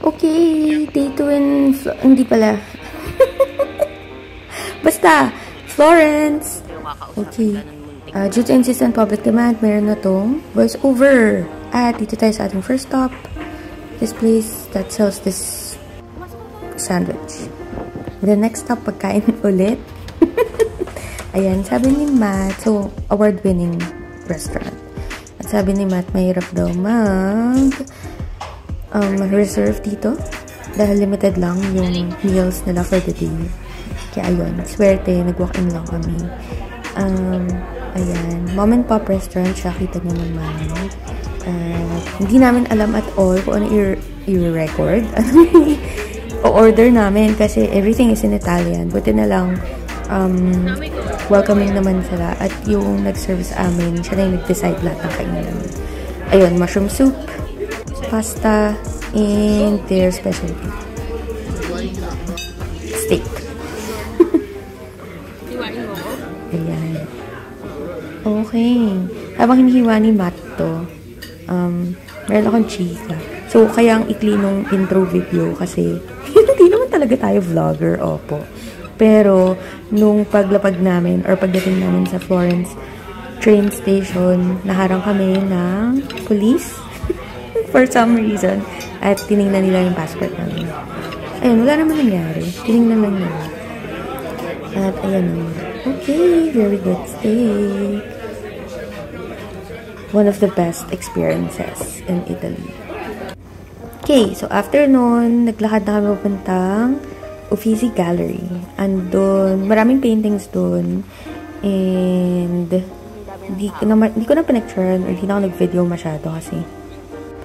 Okay, day 2 in... Hindi pala. Basta, Florence! Okay. Due to insistent public demand, meron na tong voice-over. At dito tayo sa ating first stop. This place that sells this sandwich. The next stop, pagkain ulit. Ayan, sabi ni Matt, so, award-winning restaurant. At sabi ni Matt, mahirap daw reserve dito. Dahil limited lang yung meals nila for the day. Kaya ayun, swerte, nag-walk-in lang kami. Ayan, mom and pop restaurant siya, kita niyo naman. Hindi namin alam at all kung ano i-record. O-order namin kasi everything is in Italian. Buti na lang, welcoming naman sila. At yung nag-serve sa amin, siya na yung nag-decide lahat ng kainan. Ayun, mushroom soup, pasta, and their specialty. Steak. Ayan. Okay. Habang hinihiwa ni Matt to, meron akong chika. So, kaya ang ikli nung intro video kasi hindi naman talaga tayo vlogger, opo. Pero, nung paglapag namin or pagdating namin sa Florence train station, naharang kami ng police for some reason. At tinignan nila yung passport namin. Ayun, wala naman nangyari. Tinignan lang nila. At ayan. Okay, very good steak. One of the best experiences in Italy. Okay, so after nun, naglakad na kami papuntang Uffizi Gallery. Andun, maraming paintings dun. And, hindi ko na pinacturean or hindi na ako nag-video masyado kasi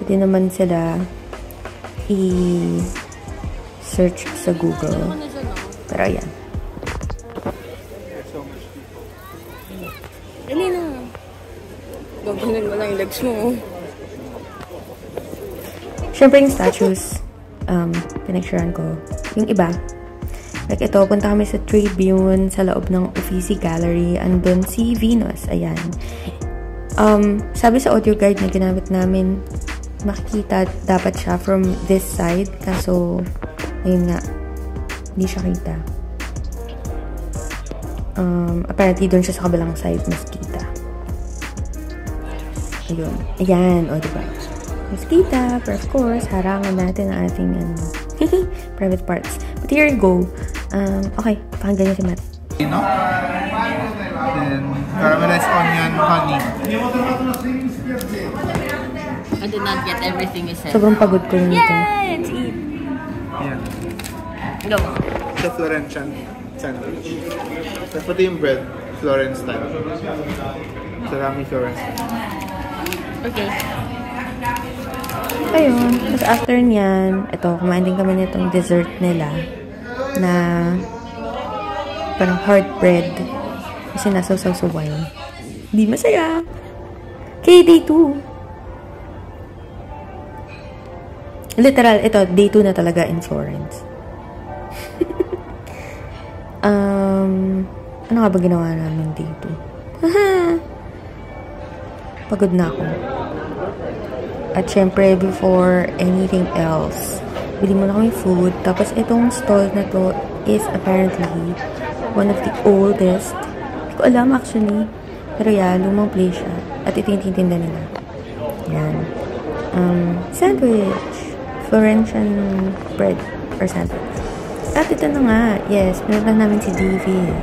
pwede naman sila i-search sa Google. Pero ayan. Dali na. Gagawin mo lang yung legs mo. Siyempre yung statues, pinacturean ko. Yung iba, like ito, punta kami sa Tribune sa loob ng Uffizi Gallery. Andun si Venus. Ayan. Sabi sa audio guide na ginamit namin, makikita dapat siya from this side. Kaso, ayun nga, hindi siya kita. Apparently, doon siya sa kabilang side, mas kita. Ayun. Ayan. O, diba? Mas kita. But of course, harangan natin ang ating private parts. But here you go. Okay. Pakinggan niyo si Matt. Then, caramelized onion, honey. I did not get everything you said. Sobrang pagod ko nito. Yay! Let's eat! Yeah. Go! The Florentian sandwich. Tapos pati yung bread, Florence style. Salami Florence. Okay. Ayun. Tapos after nyan, ito, kumain din kami nitong dessert nila na parang hard bread. Kasi nasaw-saw sa wine. Hindi masaya. Okay, day 2. Literal, ito, day 2 na talaga in Florence. Ano nga ba ginawa namin day 2? Pagod na ako. At syempre, before anything else, bili muna kami food. Tapos itong stall na to is apparently one of the oldest. Hindi ko alam actually. Pero yeah, lumang place siya. At ito yung titinda nila. Yan. Sandwich. Florentian bread or sandwich. At ito na nga. Yes, pinuntahan namin si David.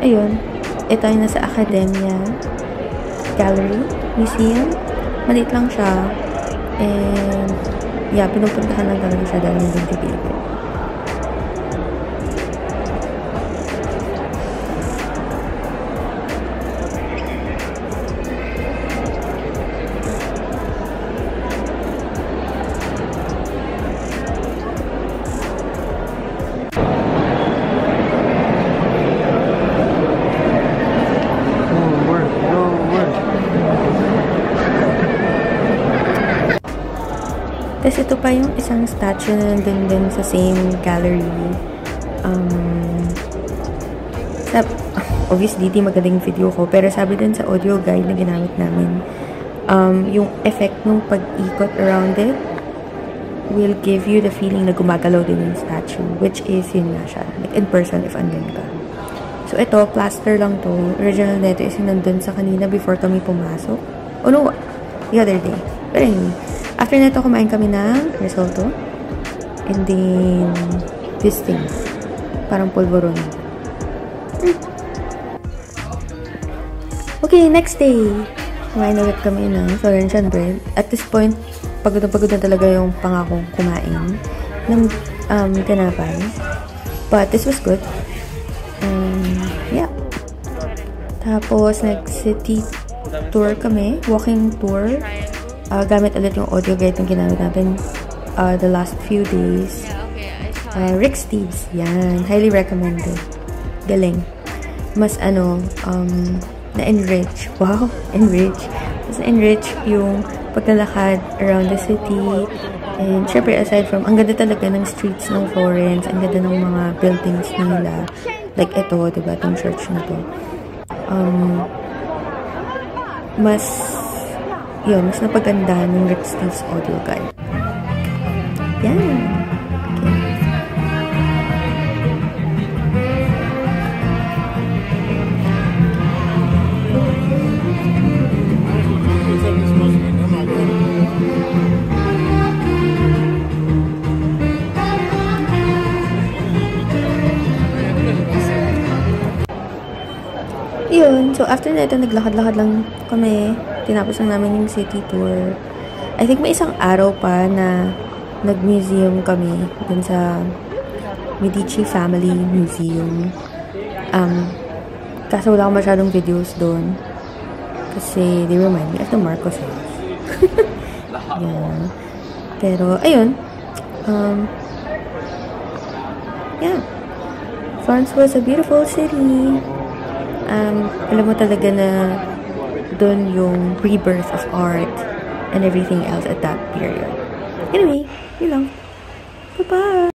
Ayun. Ito yung nasa Academia Gallery Museum. Maliit lang siya. And, yeah, pinupuntahan lang talaga siya dahil nandun si David. Tapos ito pa yung isang statue na nandun din sa same gallery. Obviously, di magaling video ko. Pero sabi din sa audio guide na ginamit namin, yung effect ng pag-ikot around it will give you the feeling na gumagalaw din yung statue, which is yun nga siya, like in person if andun ka. So ito, plaster lang to. Original nito is yung nandun sa kanina before kami pumasok. Oh no, the other day. But anyway, after nito kumain kami ng risotto. And then, this thing. Parang polvoron. Okay, next day. Kumain ulit kami ng Florentian bread. At this point, pagod na talaga yung pangakong kumain ng tinapay. But this was good. Yeah. Tapos, nag-city tour kami. Walking tour. Gamit ulit yung audio guide na ginamit natin the last few days. Rick Steves. Yan. Highly recommended. Galing. Mas na-enrich. Wow, enrich. Mas na-enrich yung paglalakad around the city. And syempre, aside from, ang ganda talaga ng streets ng Florence, ang ganda ng mga buildings nila. Like ito, diba? Itong church na to. Mas napaganda ng Rick Steves audio guide. Yan. Okay. Yun. So, after na ito, naglakad-lakad lang kami. Tinapos lang namin yung city tour. I think may isang araw pa na nag-museum kami dun sa Medici Family Museum. Kaso wala akong masyadong videos dun. Kasi they remind me of the Marcos house. Yeah. Pero, ayun. Yeah. Florence was a beautiful city. Alam mo talaga na doon yung rebirth of art and everything else at that period. Anyway, yun lang. Bye-bye!